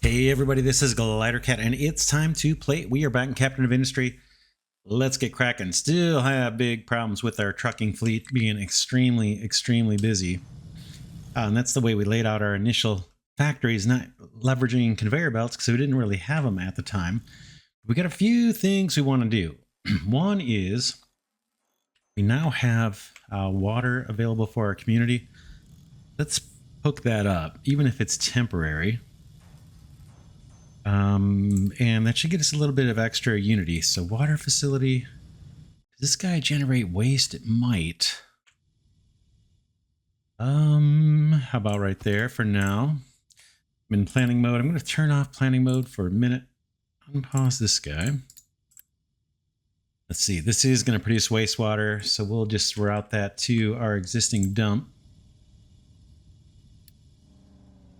Hey everybody, this is Glidercat, and it's time to play. We are back in Captain of Industry. Let's get cracking. Still have big problems with our trucking fleet being extremely busy. And that's the way we laid out our initial factories, not leveraging conveyor belts because we didn't really have them at the time. We got a few things we want to do. One is we now have water available for our community. Let's hook that up, even if it's temporary. And that should get us a little bit of extra unity. So water facility, does this guy generate waste? It might. How about right there for now? I'm in planning mode. I'm going to turn off planning mode for a minute. Unpause this guy. Let's see, this is going to produce wastewater, so we'll just route that to our existing dump.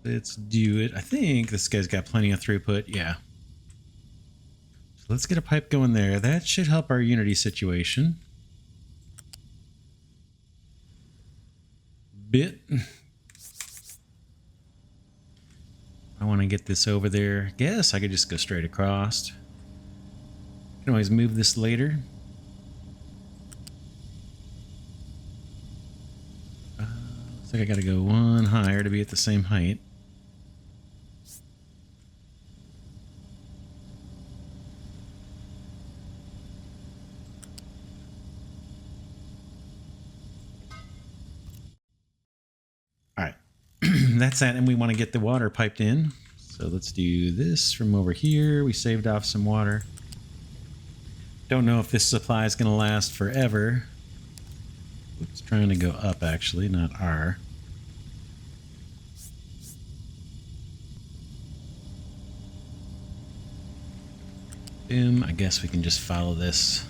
Let's do it. I think this guy's got plenty of throughput. Yeah. So let's get a pipe going there. That should help our unity situation. Bit. I want to get this over there. Guess I could just go straight across. Can always move this later. Looks like I got to go one higher to be at the same height. That's that, and we want to get the water piped in. So let's do this from over here. We saved off some water. Don't know if this supply is going to last forever. It's trying to go up, actually, not R. Boom. I guess we can just follow this.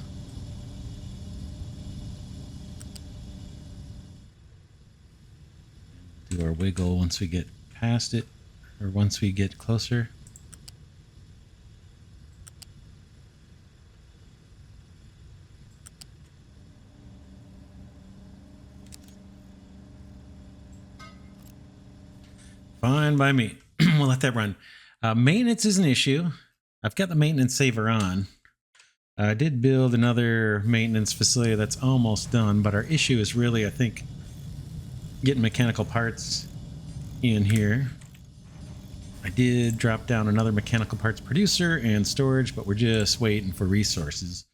Do our wiggle once we get past it, or once we get closer. Fine by me. We'll let that run. Maintenance is an issue. I've got the maintenance saver on. I did build another maintenance facility that's almost done, but our issue is really, I think, getting mechanical parts in here. I did drop down another mechanical parts producer and storage, but we're just waiting for resources.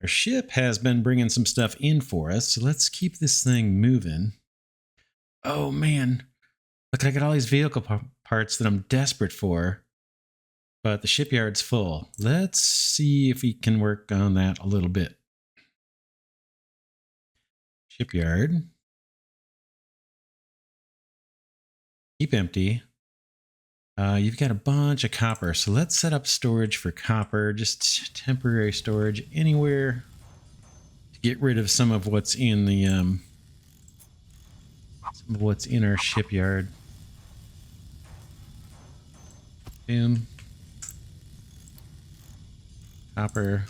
Our ship has been bringing some stuff in for us, so let's keep this thing moving. Oh man, look, I got all these vehicle parts that I'm desperate for, but the shipyard's full. Let's see if we can work on that a little bit. Shipyard. Keep empty. You've got a bunch of copper, so let's set up storage for copper, just temporary storage anywhere to get rid of some of what's in the our shipyard. Boom. Copper.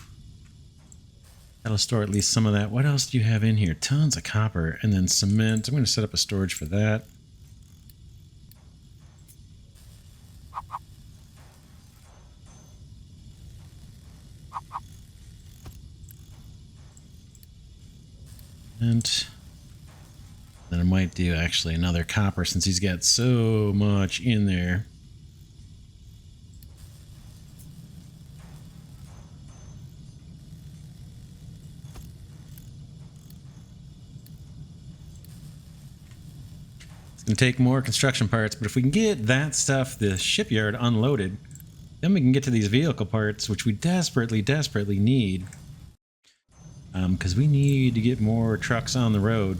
That'll store at least some of that. What else do you have in here? Tons of copper, and then cement. I'm going to set up a storage for that. And then I might do actually another copper since he's got so much in there. It's going to take more construction parts, but if we can get that stuff, the shipyard, unloaded, then we can get to these vehicle parts, which we desperately need. Because we need to get more trucks on the road.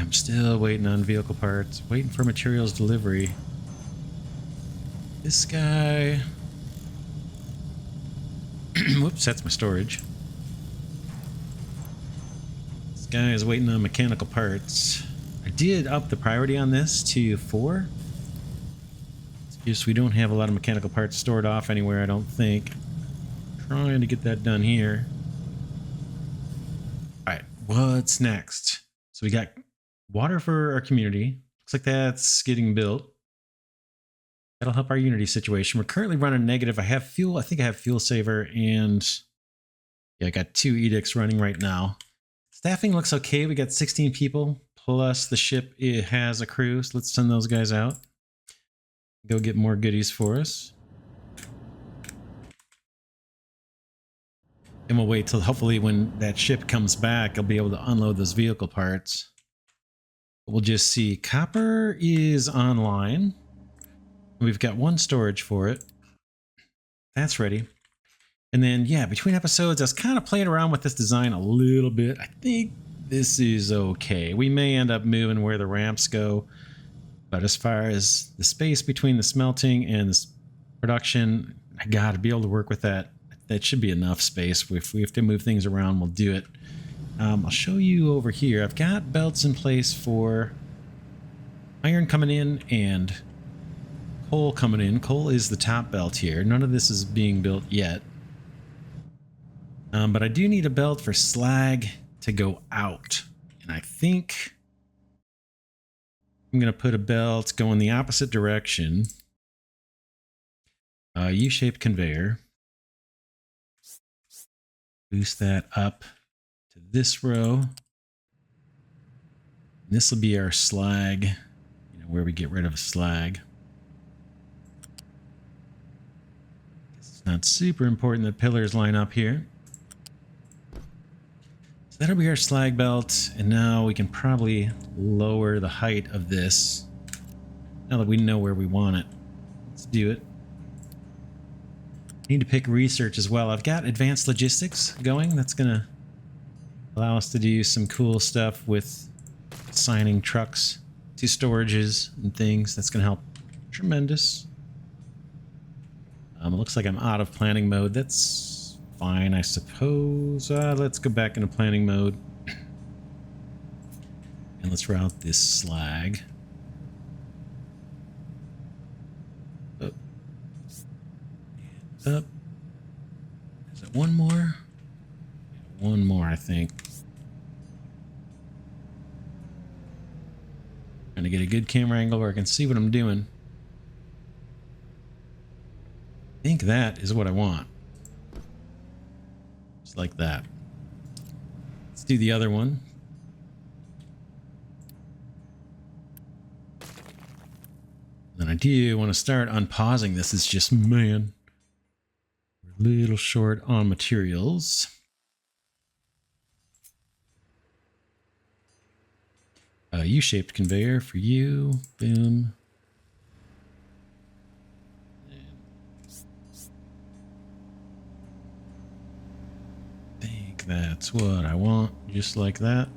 I'm still waiting on vehicle parts, waiting for materials delivery. This guy... Whoops, that's my storage. This guy is waiting on mechanical parts. I did up the priority on this to 4. It's just we don't have a lot of mechanical parts stored off anywhere, I don't think. Trying to get that done here. Alright, what's next? So we got water for our community. Looks like that's getting built. That'll help our Unity situation. We're currently running negative. I have fuel. I think I have fuel saver, and yeah, I got 2 edicts running right now. Staffing looks okay. We got 16 people plus the ship. It has a crew, so let's send those guys out. Go get more goodies for us. And we'll wait till hopefully when that ship comes back, I'll be able to unload those vehicle parts. We'll just see. Copper is online. We've got 1 storage for it. That's ready. And then, yeah, between episodes, I was kind of playing around with this design a little bit. I think this is okay. We may end up moving where the ramps go. But as far as the space between the smelting and the production, I got to be able to work with that. That should be enough space. If we have to move things around, we'll do it. I'll show you over here. I've got belts in place for iron coming in and coal coming in. Coal is the top belt here. None of this is being built yet. But I do need a belt for slag to go out. And I think I'm going to put a belt going the opposite direction. U-shaped conveyor. Boost that up to this row. This will be our slag, where we get rid of slag. It's not super important that pillars line up here. So that'll be our slag belt, and now we can probably lower the height of this now that we know where we want it. Let's do it. Need to pick research as well. I've got advanced logistics going. That's going to allow us to do some cool stuff with assigning trucks to storages and things. That's going to help. Tremendous. It looks like I'm out of planning mode. That's fine, I suppose. Let's go back into planning mode. And let's route this slag. Up. And up. Is it one more? Yeah, one more, I think. Trying to get a good camera angle where I can see what I'm doing. I think that is what I want. Just like that. Let's do the other one. Then I do want to start unpausing this. It's just, man, we're a little short on materials. U-shaped conveyor for you. Boom. I think that's what I want. Just like that.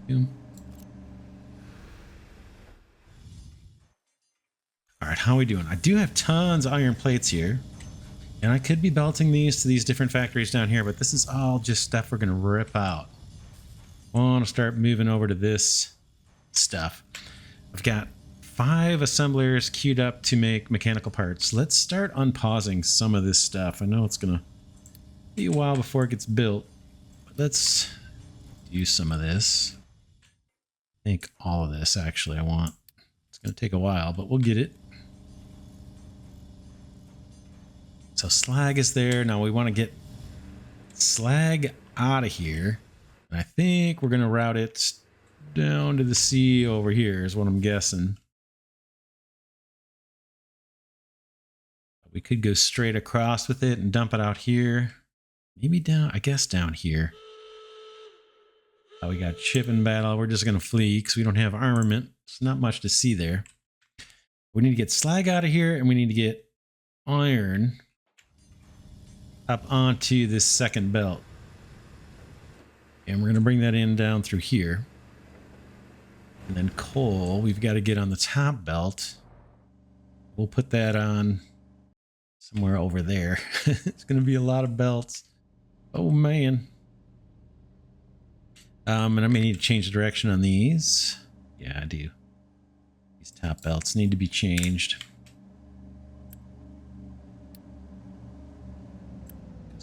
Boom. Alright, how are we doing? I do have tons of iron plates here. And I could be belting these to these different factories down here, but this is all just stuff we're going to rip out. I want to start moving over to this stuff. I've got 5 assemblers queued up to make mechanical parts. Let's start unpausing some of this stuff. I know it's going to be a while before it gets built, but let's do some of this. I think all of this, actually, I want. It's going to take a while, but we'll get it. So slag is there. Now we want to get slag out of here. And I think we're going to route it down to the sea over here is what I'm guessing. We could go straight across with it and dump it out here. Maybe down, I guess down here. We got ship in battle. We're just going to flee because we don't have armament. It's not much to see there. We need to get slag out of here, and we need to get iron up onto this second belt. And we're going to bring that in down through here. And then coal, we've got to get on the top belt. We'll put that on somewhere over there. It's going to be a lot of belts. Oh, man. And I may need to change the direction on these. Yeah, I do. These top belts need to be changed.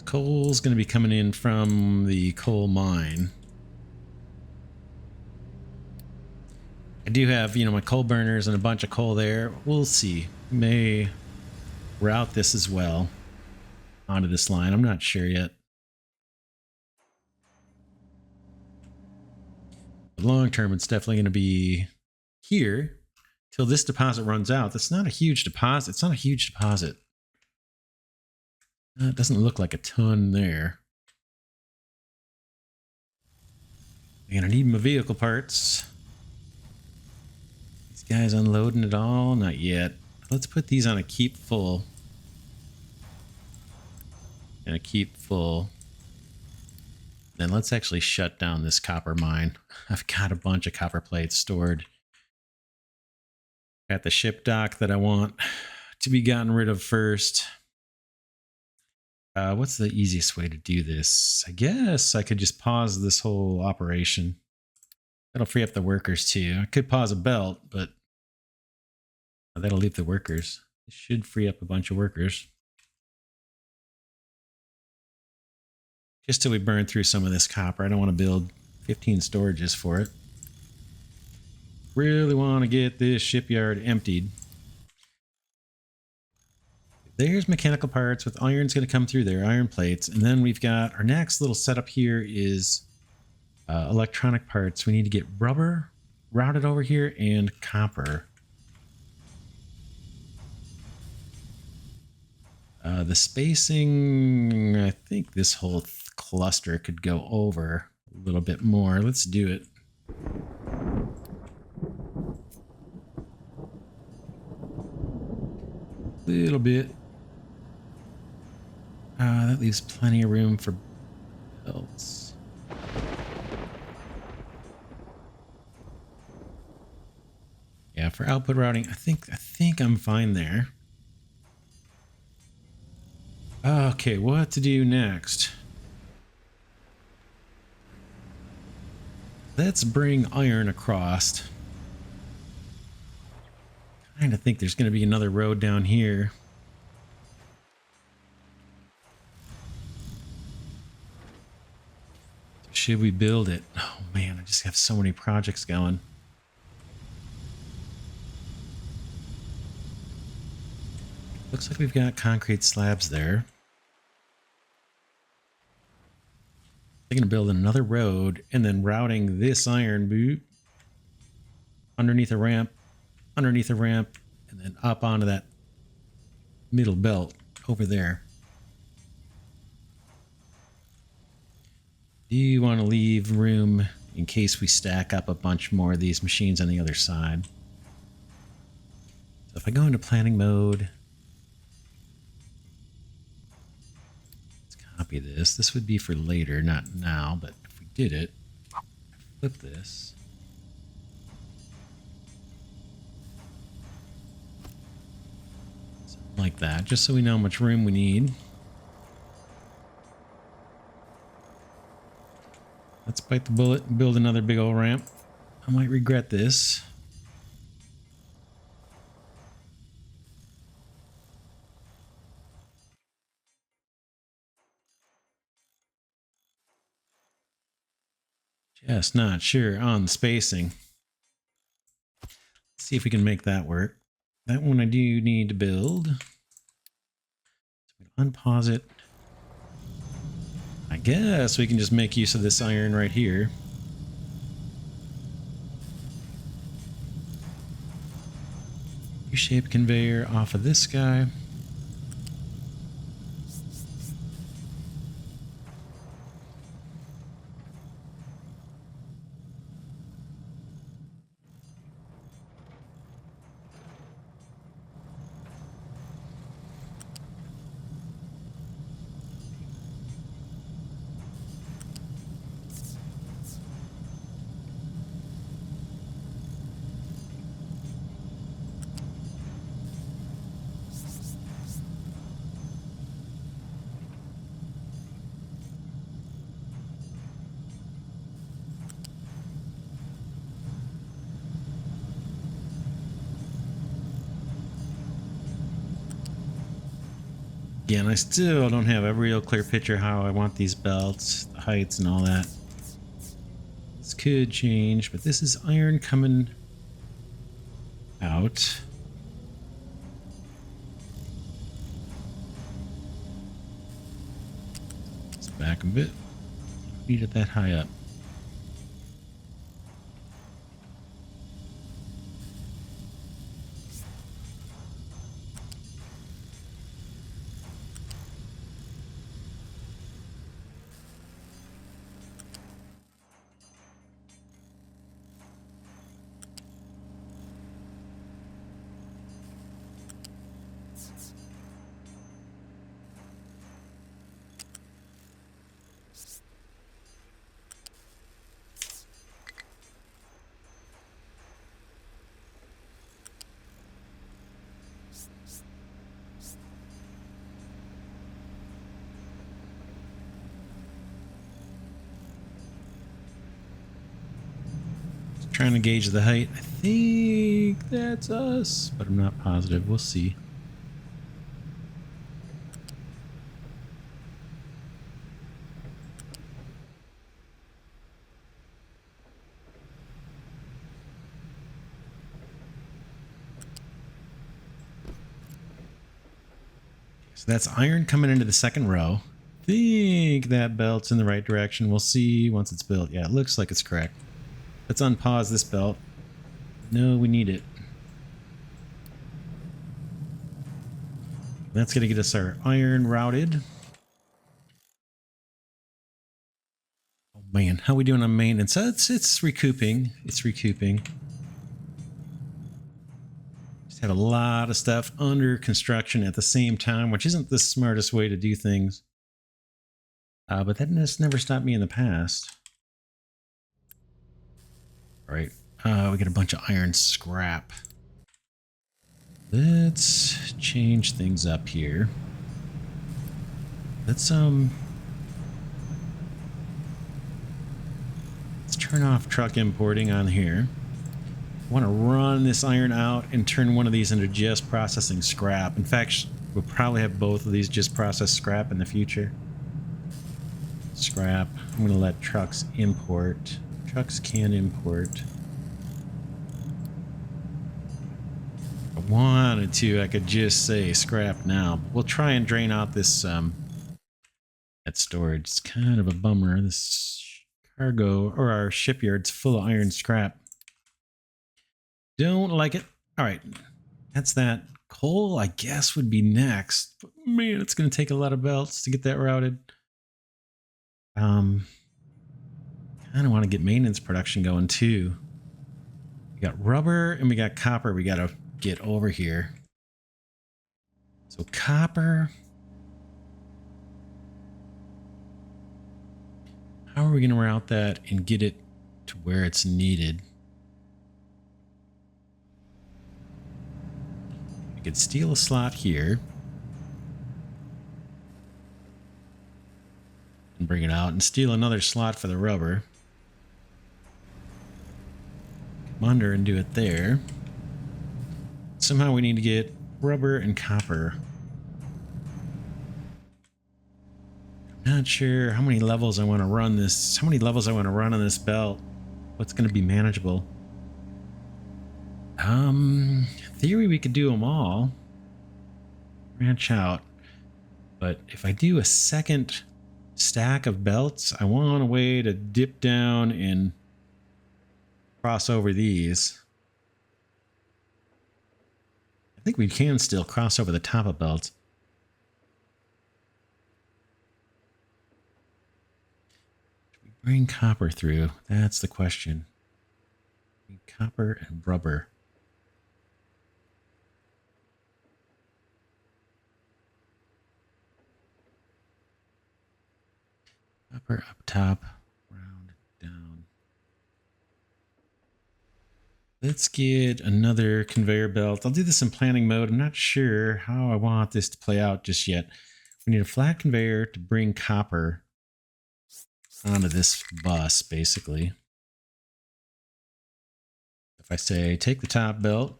Coal's going to be coming in from the coal mine. I do have, my coal burners and a bunch of coal there. We'll see. May route this as well onto this line. I'm not sure yet. But long term, it's definitely going to be here till this deposit runs out. That's not a huge deposit. It's not a huge deposit. It doesn't look like a ton there. I'm going to need my vehicle parts. These guys unloading it all? Not yet. Let's put these on a keep full. And a keep full. Then let's actually shut down this copper mine. I've got a bunch of copper plates stored at the ship dock that I want to be gotten rid of first. What's the easiest way to do this? I guess I could just pause this whole operation. That'll free up the workers too. I could pause a belt, but that'll leave the workers. It should free up a bunch of workers. Just till we burn through some of this copper. I don't want to build 15 storages for it. Really want to get this shipyard emptied. There's mechanical parts with iron's going to come through there, iron plates. And then we've got our next little setup here is electronic parts. We need to get rubber routed over here and copper. The spacing, I think this whole cluster could go over a little bit more. Let's do it. A little bit. That leaves plenty of room for belts. Yeah, for output routing, I think I'm fine there. Okay, what to do next? Let's bring iron across. Kind of think there's going to be another road down here. Should we build it? Oh man, I just have so many projects going. Looks like we've got concrete slabs there. They're going to build another road and then routing this iron boot underneath a ramp, and then up onto that middle belt over there. Do you want to leave room in case we stack up a bunch more of these machines on the other side? So if I go into planning mode, let's copy this. This would be for later, not now, but if we did it, flip this. Something like that, just so we know how much room we need. Let's bite the bullet and build another big old ramp. I might regret this. Just not sure on the spacing. Let's see if we can make that work. That one I do need to build. So we unpause it. I guess we can just make use of this iron right here. U-shaped conveyor off of this guy. Again, I still don't have a real clear picture how I want these belts, the heights and all that. This could change, but this is iron coming out. Let's back a bit. Need it that high up. Trying to gauge the height. I think that's us, but I'm not positive. We'll see. So that's iron coming into the second row. I think that belt's in the right direction. We'll see once it's built. Yeah, it looks like it's correct. Let's unpause this belt. No, we need it. That's going to get us our iron routed. Oh man, how are we doing on maintenance? It's recouping. It's recouping. Just have a lot of stuff under construction at the same time, which isn't the smartest way to do things. But that has never stopped me in the past. All right, we got a bunch of iron scrap. Let's change things up here. Let's turn off truck importing on here. I want to run this iron out and turn one of these into just processing scrap. In fact, we'll probably have both of these just process scrap in the future. Scrap. I'm going to let trucks import. Trucks can import. If I wanted to, I could just say scrap now. We'll try and drain out this that storage. It's kind of a bummer. This cargo or our shipyard's full of iron scrap. Don't like it. All right, that's that. Coal, I guess, would be next. But man, it's going to take a lot of belts to get that routed. Kind of want to get maintenance production going too. We got rubber and we got copper we got to get over here. So copper. How are we going to route that and get it to where it's needed? We could steal a slot here and bring it out and steal another slot for the rubber. Come under and do it there. Somehow we need to get rubber and copper. I'm not sure how many levels I want to run this. How many levels I want to run on this belt. What's going to be manageable? In theory we could do them all. Branch out. But if I do a second stack of belts, I want a way to dip down and cross over these. I think we can still cross over the top of belts. Should we bring copper through? That's the question. Copper and rubber. Copper up top, round down. Let's get another conveyor belt. I'll do this in planning mode. I'm not sure how I want this to play out just yet. We need a flat conveyor to bring copper onto this bus, basically. If I say take the top belt,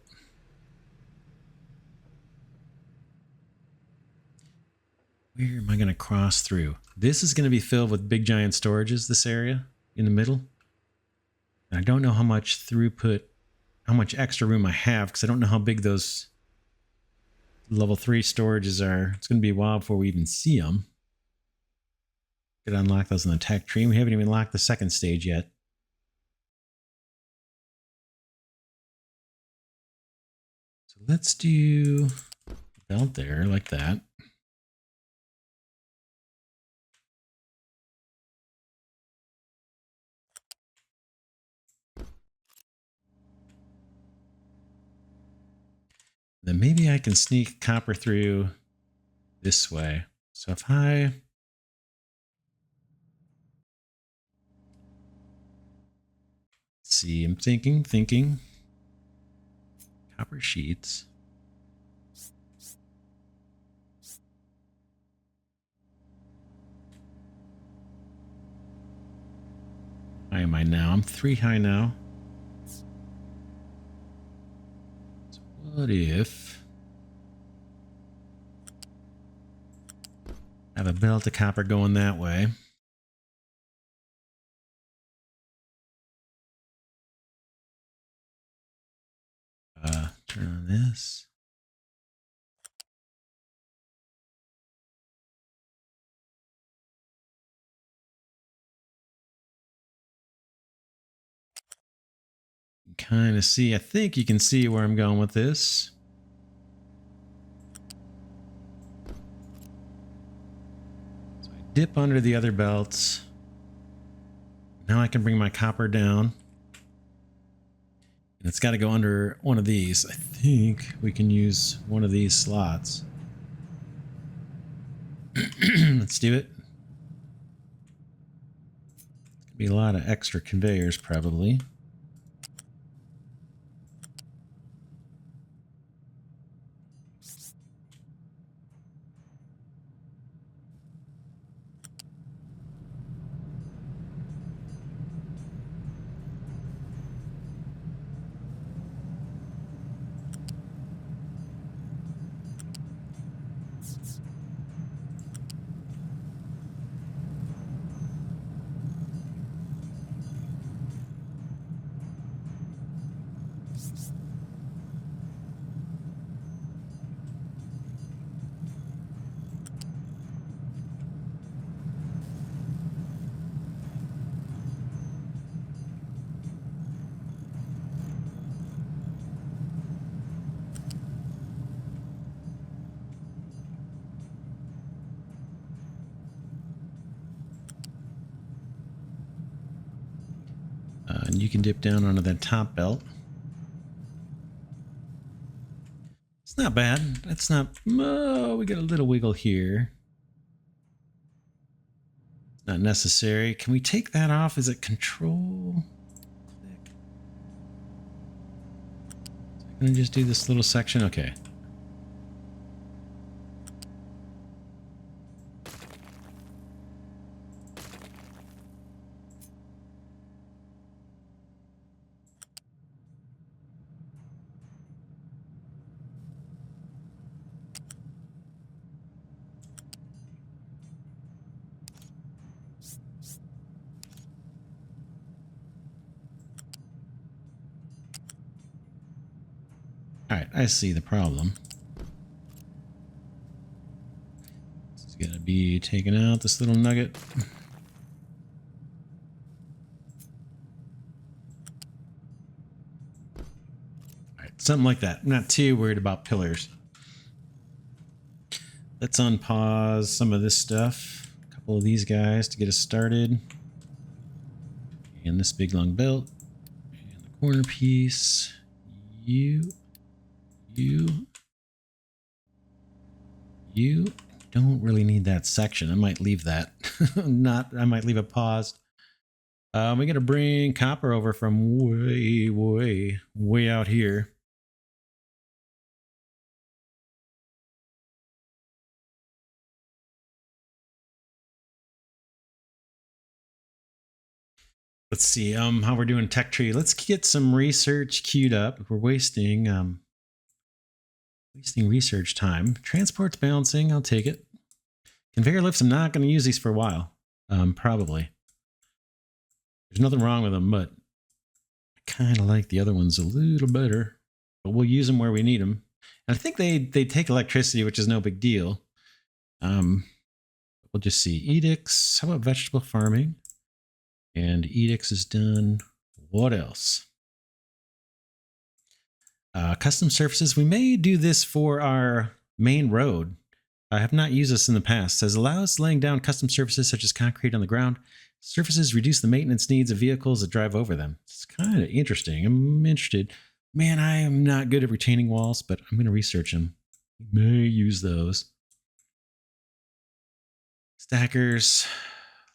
where am I going to cross through? This is going to be filled with big giant storages, this area in the middle. And I don't know how much throughput how much extra room I have, because I don't know how big those level 3 storages are. It's going to be a while before we even see them. Could unlock those in the tech tree. We haven't even locked the second stage yet. So let's do belt there like that. Then maybe I can sneak copper through this way. So if I see, I'm thinking copper sheets. How high am I now? I'm 3 high now. So what if I have a belt of copper going that way? Turn on this. Kind of see, I think you can see where I'm going with this. So I dip under the other belts. Now I can bring my copper down. And it's got to go under one of these. I think we can use one of these slots. Let's do it. It's going to be a lot of extra conveyors probably. And you can dip down onto that top belt. It's not bad. That's not... Oh, we got a little wiggle here. Not necessary. Can we take that off? Is it control? Click. So I'm going to just do this little section. Okay. Alright, I see the problem. This is going to be taking out this little nugget. Alright, something like that. I'm not too worried about pillars. Let's unpause some of this stuff. A couple of these guys to get us started. And this big long belt. And the corner piece. You don't really need that section. I might leave that. I might leave it paused. We're gonna bring copper over from way out here. Let's see how we're doing tech tree. Let's get some research queued up. We're wasting research time. Transport's balancing. I'll take it. Conveyor lifts. I'm not going to use these for a while. Probably. There's nothing wrong with them, but kind of like the other ones a little better, but we'll use them where we need them. And I think they take electricity, which is no big deal. We'll just see edicts. How about vegetable farming? And edicts is done. What else? Custom surfaces. We may do this for our main road. I have not used this in the past. It says allows laying down custom surfaces such as concrete on the ground. Surfaces reduce the maintenance needs of vehicles that drive over them. It's kind of interesting. I'm interested. Man, I am not good at retaining walls, but I'm going to research them. We may use those. Stackers.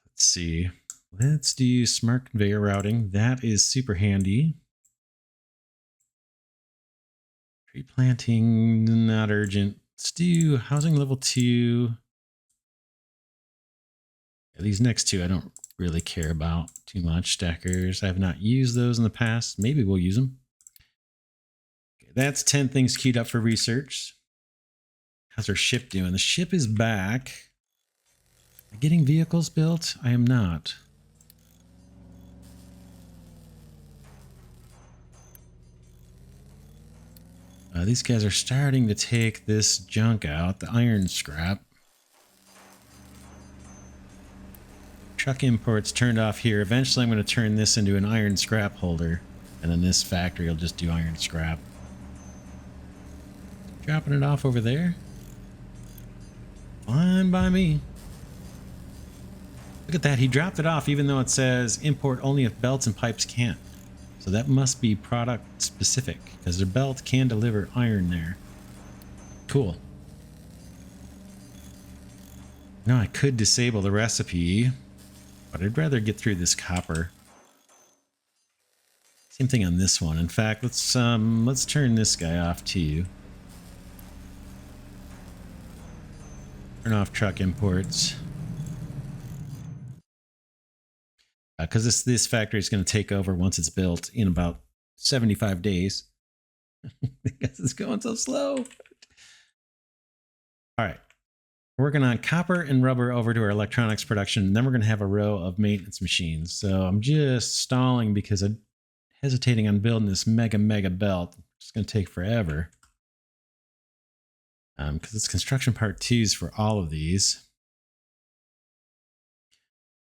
Let's see. Let's do smart conveyor routing. That is super handy. Tree planting, not urgent. Let's do housing level 2. Yeah, these next two I don't really care about too much. Stackers, I have not used those in the past. Maybe we'll use them. Okay, that's 10 things queued up for research. How's our ship doing? The ship is back. Am I getting vehicles built? I am not. These guys are starting to take this junk out, the iron scrap. Truck imports turned off here. Eventually I'm going to turn this into an iron scrap holder. And then this factory will just do iron scrap. Dropping it off over there. Fine by me. Look at that. He dropped it off even though it says import only if belts and pipes can't. So that must be product specific because their belt can deliver iron there. Cool. Now I could disable the recipe, but I'd rather get through this copper. Same thing on this one. In fact, let's turn this guy off too. Turn off truck imports. Because this factory is going to take over once it's built in about 75 days. Because it's going so slow. All right. We're working on copper and rubber over to our electronics production, and then we're going to have a row of maintenance machines. So I'm just stalling because I'm hesitating on building this mega belt. It's going to take forever. Because it's construction part 2s for all of these.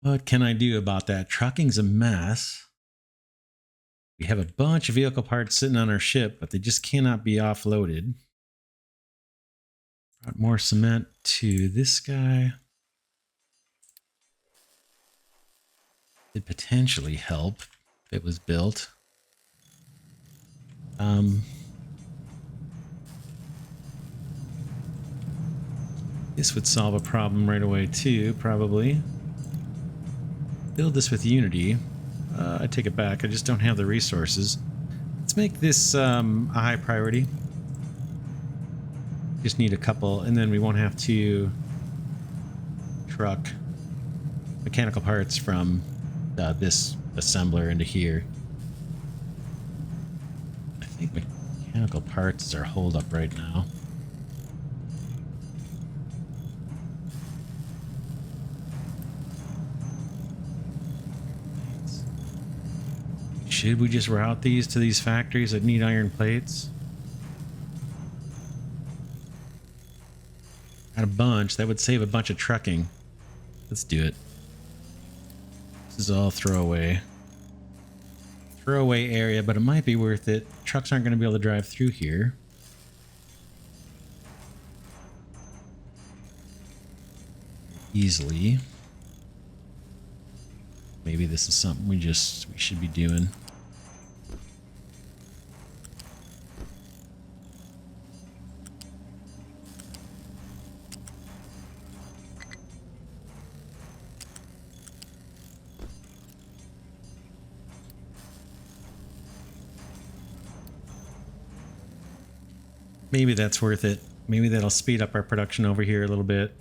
What can I do about that? Trucking's a mess. We have a bunch of vehicle parts sitting on our ship, but they just cannot be offloaded. Brought more cement to this guy. Could potentially help if it was built. This would solve a problem right away too, probably. Build this with Unity. I take it back. I just don't have the resources. Let's make this a high priority. Just need a couple, and then we won't have to truck mechanical parts from this assembler into here. I think mechanical parts is our holdup right now. Should we just route these to these factories that need iron plates? Got a bunch. That would save a bunch of trucking. Let's do it. This is all throwaway. Throwaway area, but it might be worth it. Trucks aren't going to be able to drive through here. Easily. Maybe this is something we should be doing. Maybe that's worth it. Maybe that'll speed up our production over here a little bit.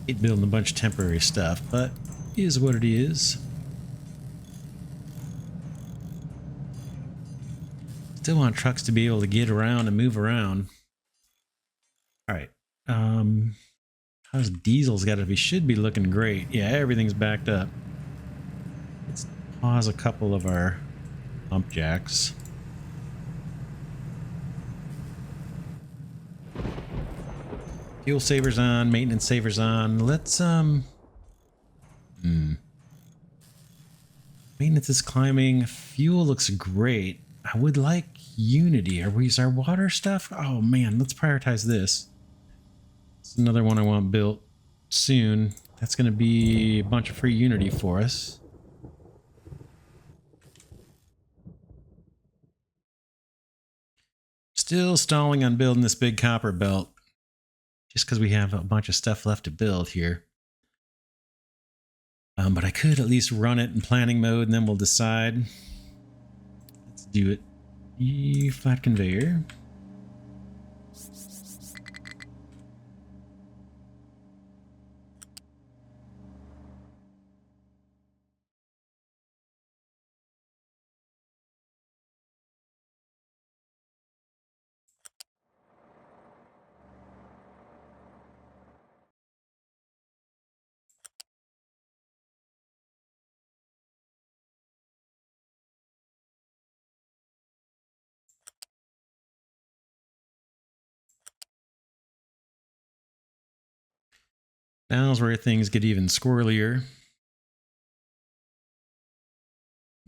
Hate building a bunch of temporary stuff, but it is what it is. Still want trucks to be able to get around and move around. All right. How's diesel's got to be? Should be looking great. Yeah, everything's backed up. Let's pause a couple of our pump jacks. Fuel savers on, maintenance savers on. Let's maintenance is climbing. Fuel looks great. I would like Unity. Is our water stuff? Oh man, let's prioritize this. It's another one I want built soon. That's going to be a bunch of free Unity for us. Still stalling on building this big copper belt. Just because we have a bunch of stuff left to build here. But I could at least run it in planning mode and then we'll decide. Let's do it. E-flat conveyor. Now's where things get even squirrelier.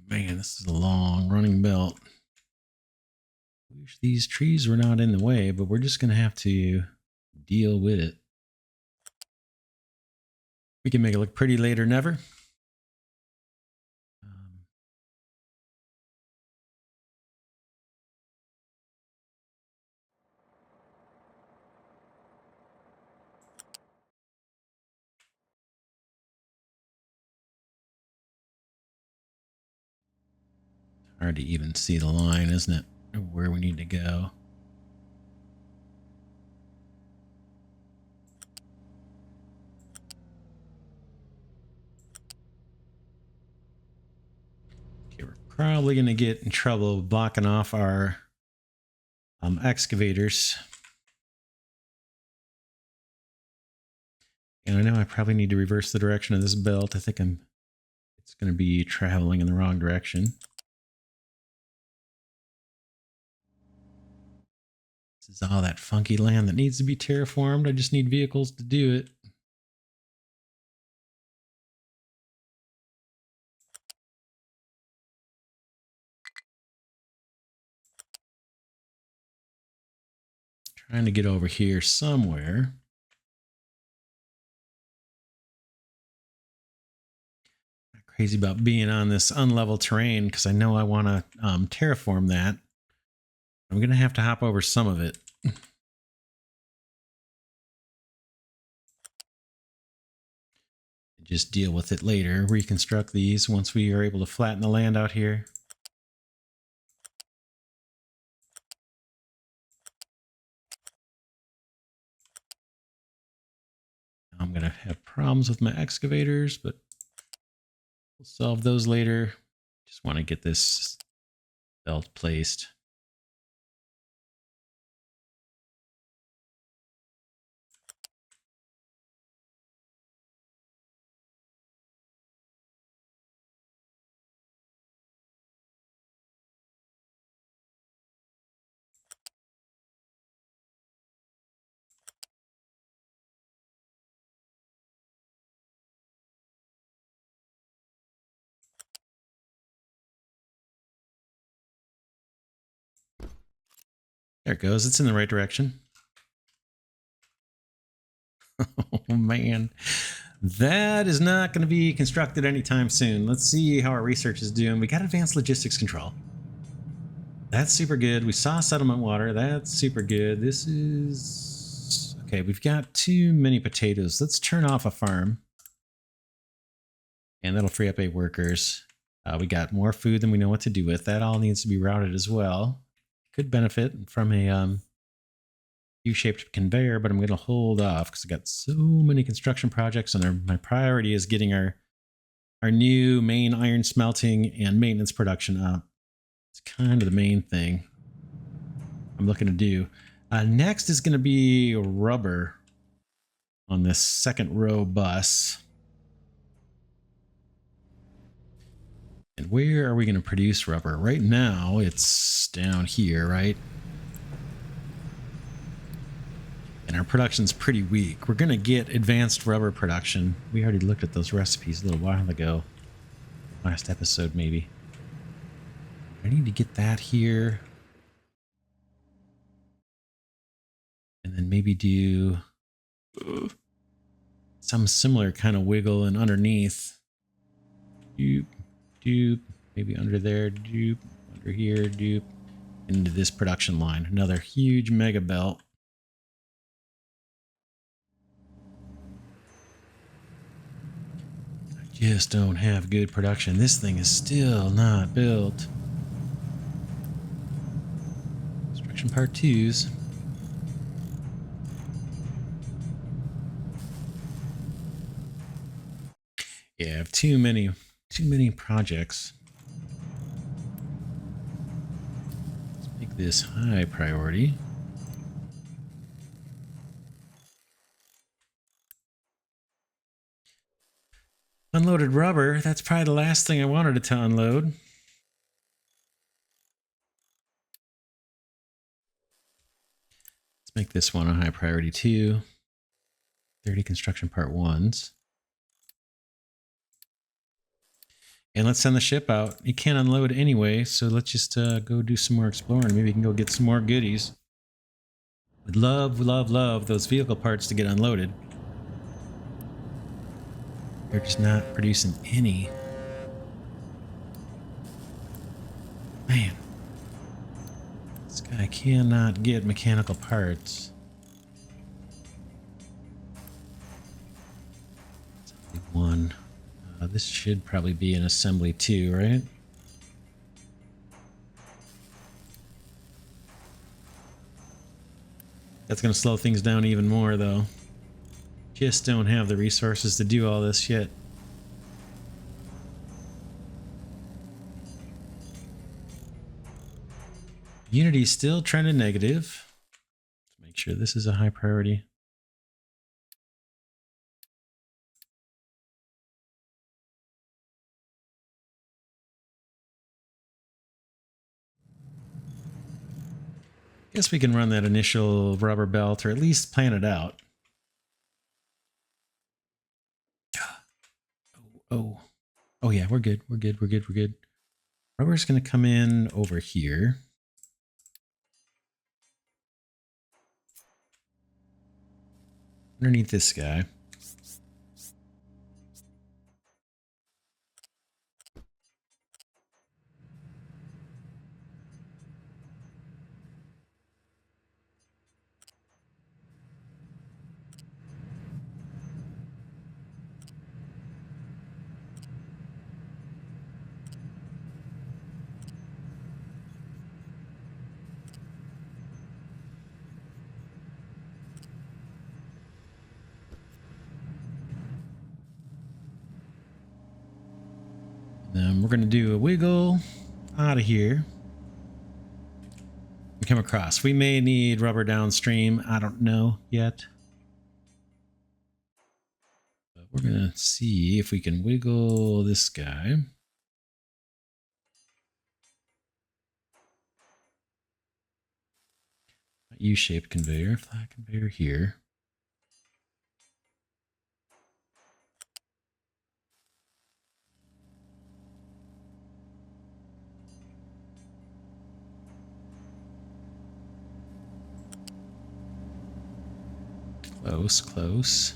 Man, this is a long running belt. Wish these trees were not in the way, but we're just going to have to deal with it. We can make it look pretty later, never. Hard to even see the line, isn't it? Where we need to go. Okay, we're probably going to get in trouble blocking off our excavators. And I know I probably need to reverse the direction of this belt. I think it's going to be traveling in the wrong direction. This is all that funky land that needs to be terraformed. I just need vehicles to do it. Trying to get over here somewhere. Not crazy about being on this unlevel terrain because I know I want to terraform that. I'm going to have to hop over some of it. Just deal with it later. Reconstruct these once we are able to flatten the land out here. I'm going to have problems with my excavators, but we'll solve those later. Just want to get this belt placed. There it goes. It's in the right direction. Oh, man. That is not going to be constructed anytime soon. Let's see how our research is doing. We got advanced logistics control. That's super good. We saw settlement water. That's super good. This is... Okay, we've got too many potatoes. Let's turn off a farm. And that'll free up 8 workers. We got more food than we know what to do with. That all needs to be routed as well. Could benefit from a U-shaped conveyor, but I'm going to hold off because I got so many construction projects, and my priority is getting our new main iron smelting and maintenance production up. It's kind of the main thing I'm looking to do. Next is going to be rubber. on this second row bus. And where are we going to produce rubber? Right now, it's down here, right? And our production's pretty weak. We're going to get advanced rubber production. We already looked at those recipes a little while ago. Last episode, maybe. I need to get that here. And then maybe do some similar kind of wiggle and underneath. Doop, doop. Maybe under there, doop. Under here, doop. Into this production line. Another huge mega belt. Just don't have good production. This thing is still not built. Construction part 2s. Yeah, I have too many projects. Let's make this high priority. Unloaded rubber, that's probably the last thing I wanted to unload. Let's make this one a high priority too. 30 construction part 1s. And let's send the ship out. You can't unload anyway, so let's just go do some more exploring. Maybe we can go get some more goodies. Would love, love, love those vehicle parts to get unloaded. They're just not producing any. Man. This guy cannot get mechanical parts. Assembly 1. This should probably be an assembly 2, right? That's going to slow things down even more, though. Just don't have the resources to do all this shit. Unity's still trending negative. Let's make sure this is a high priority. Guess we can run that initial rubber belt, or at least plan it out. Oh yeah, we're good. We're good. Rubber's going to come in over here. Underneath this guy. We're going to do a wiggle out of here. We come across. We may need rubber downstream. I don't know yet. But we're going to see if we can wiggle this guy. U-shaped conveyor, flat conveyor here. Close.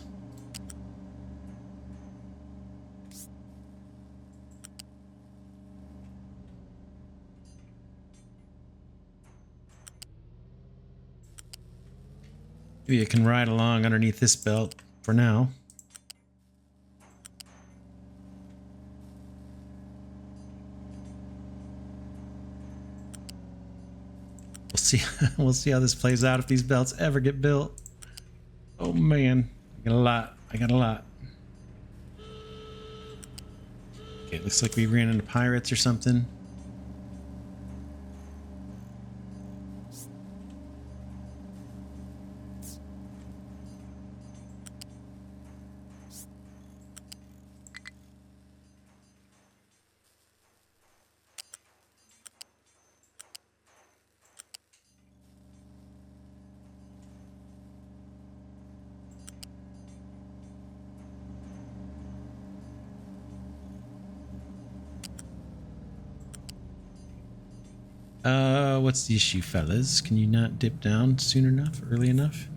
Maybe it can ride along underneath this belt for now. We'll see. We'll see how this plays out if these belts ever get built. Oh man, I got a lot. Okay, it looks like we ran into pirates or something. What's the issue, fellas? Can you not dip down soon enough, early enough?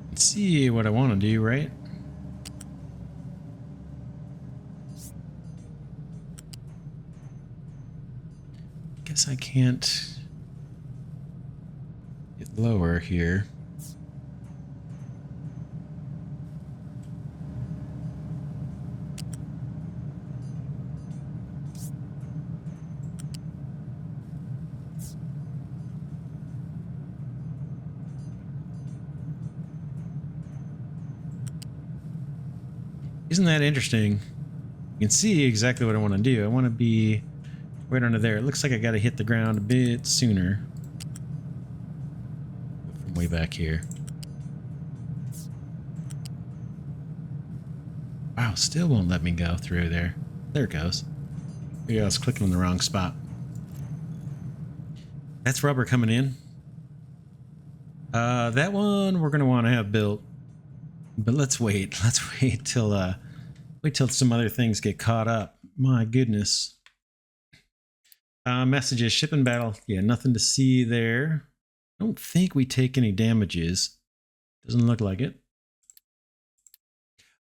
Let's see what I want to do, right? Guess I can't get lower here. Isn't that interesting? You can see exactly what I want to do. I want to be right under there. It looks like I got to hit the ground a bit sooner. From way back here. Wow, still won't let me go through there. There it goes. Yeah, I was clicking in the wrong spot. That's rubber coming in. That one we're going to want to have built. But let's wait. Let's wait till some other things get caught up. My goodness. Messages, ship in battle. Yeah, nothing to see there. I don't think we take any damages. Doesn't look like it.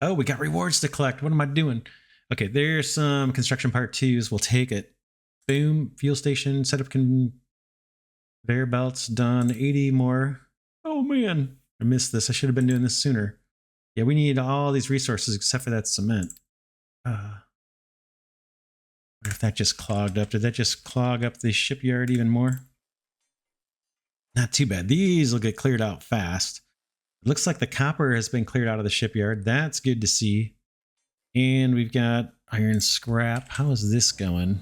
Oh, we got rewards to collect. What am I doing? Okay, there's some construction part 2s. We'll take it. Boom. Fuel station. Set up conveyor belts. Done. 80 more. Oh, man. I missed this. I should have been doing this sooner. Yeah, we need all these resources except for that cement. What if that just clogged up? Did that just clog up the shipyard even more? Not too bad. These will get cleared out fast. It looks like the copper has been cleared out of the shipyard. That's good to see. And we've got iron scrap. How is this going?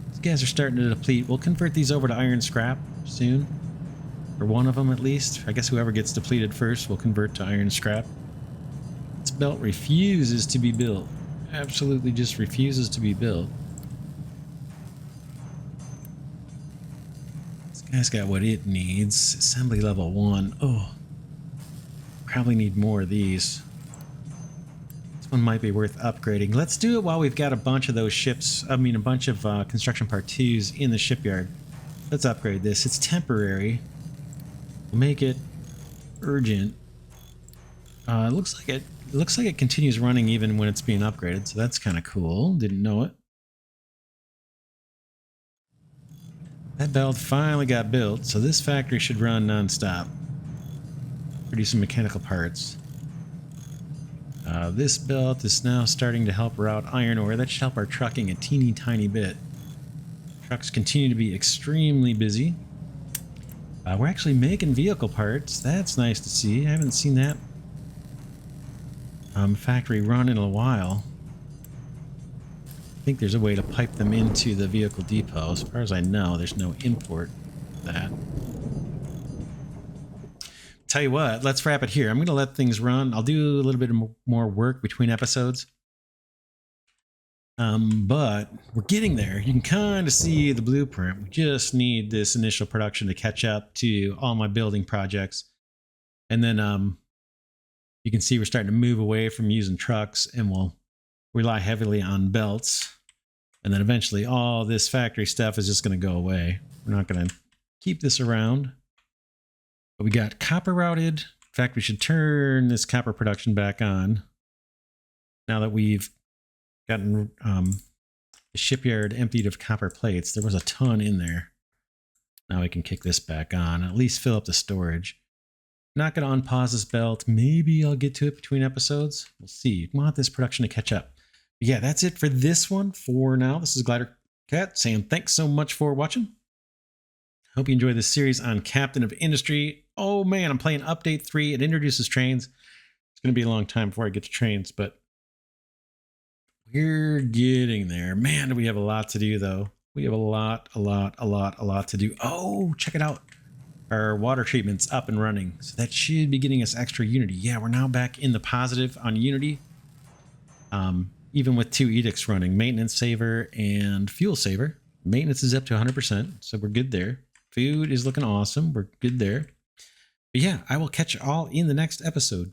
These guys are starting to deplete. We'll convert these over to iron scrap soon. Or one of them at least. I guess whoever gets depleted first will convert to iron scrap. This belt refuses to be built. Absolutely just refuses to be built. This guy's got what it needs. Assembly level 1. Oh. Probably need more of these. This one might be worth upgrading. Let's do it while we've got a bunch of those ships. I mean, a bunch of construction part 2s in the shipyard. Let's upgrade this. It's temporary. We'll make it urgent. It looks like it continues running even when it's being upgraded, so that's kind of cool. Didn't know it. That belt finally got built, so this factory should run non-stop. Producing mechanical parts. This belt is now starting to help route iron ore. That should help our trucking a teeny tiny bit. Trucks continue to be extremely busy. We're actually making vehicle parts. That's nice to see. I haven't seen that factory run in a while. I think there's a way to pipe them into the vehicle depot. As far as I know, there's no import for that. Tell you what, let's wrap it here. I'm going to let things run. I'll do a little bit more work between episodes. But we're getting there. You can kind of see the blueprint. We just need this initial production to catch up to all my building projects. And then you can see we're starting to move away from using trucks, and we'll rely heavily on belts. And then eventually all this factory stuff is just going to go away. We're not going to keep this around. But we got copper routed. In fact, we should turn this copper production back on now that we've gotten the shipyard emptied of copper plates. There was a ton in there. Now we can kick this back on, at least fill up the storage. Not going to unpause this belt. Maybe I'll get to it between episodes. We'll see. We want this production to catch up. But yeah, that's it for this one for now. This is Glidercat saying thanks so much for watching. Hope you enjoyed this series on Captain of Industry. Oh man, I'm playing Update 3. It introduces trains. It's going to be a long time before I get to trains, but we're getting there. Man, do we have a lot to do, though. We have a lot to do. Oh, check it out. Our water treatment's up and running. So that should be getting us extra Unity. Yeah, we're now back in the positive on Unity. Even with 2 edicts running. Maintenance saver and fuel saver. Maintenance is up to 100%, so we're good there. Food is looking awesome. We're good there. But yeah, I will catch you all in the next episode.